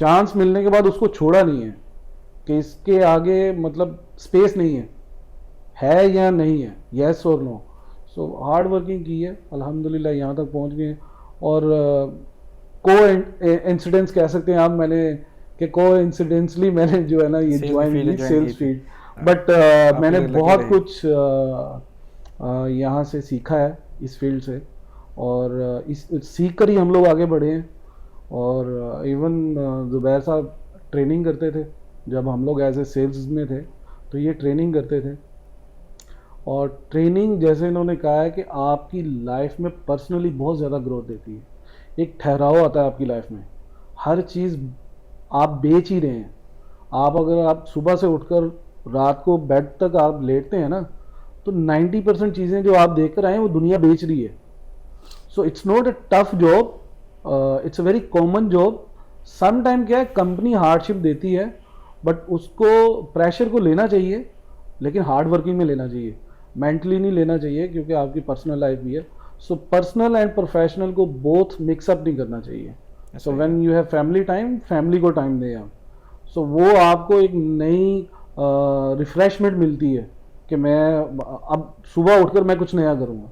Chance मिलने के बाद उसको छोड़ा नहीं है कि इसके आगे मतलब स्पेस नहीं है या नहीं है, यस और नो। सो हार्ड वर्किंग की है, अल्हम्दुलिल्लाह यहाँ तक पहुँच गए। और को इंसिडेंट्स कह सकते हैं आप, मैंने कि को इंसिडेंसली मैंने जो है ना ये सेल्स ज्वाइन फील्ड की ज्वाइन की सेल्स थी। फील्ड। बट आप मैंने लकी बहुत रहे। कुछ यहाँ से सीखा है इस फील्ड से, और इस सीख कर ही हम लोग आगे बढ़े हैं। और इवन ज़ुबैर साहब ट्रेनिंग करते थे जब हम लोग एज ए सेल्स में थे, तो ये ट्रेनिंग करते थे। और ट्रेनिंग जैसे इन्होंने कहा है कि आपकी लाइफ में पर्सनली बहुत ज़्यादा ग्रोथ देती है, एक ठहराव आता है आपकी लाइफ में। हर चीज़ आप बेच ही रहे हैं। आप अगर आप सुबह से उठकर रात को बेड तक आप लेटते हैं ना, तो 90% चीज़ें जो आप देख कर आए हैं वो दुनिया बेच रही है। So it's not a tough job, it's a very common job. Some time क्या है, कंपनी हार्डशिप देती है, बट उसको प्रेशर को लेना चाहिए, लेकिन हार्ड वर्किंग में लेना चाहिए, मेंटली नहीं लेना चाहिए, क्योंकि आपकी पर्सनल लाइफ भी है। सो पर्सनल एंड प्रोफेशनल को बोथ मिक्सअप नहीं करना चाहिए। सो सही व्हेन बात। You have family time, family को टाइम दें आप। सो वो आपको एक नई रिफ्रेशमेंट मिलती है कि मैं अब सुबह उठकर मैं कुछ नया करूँगा।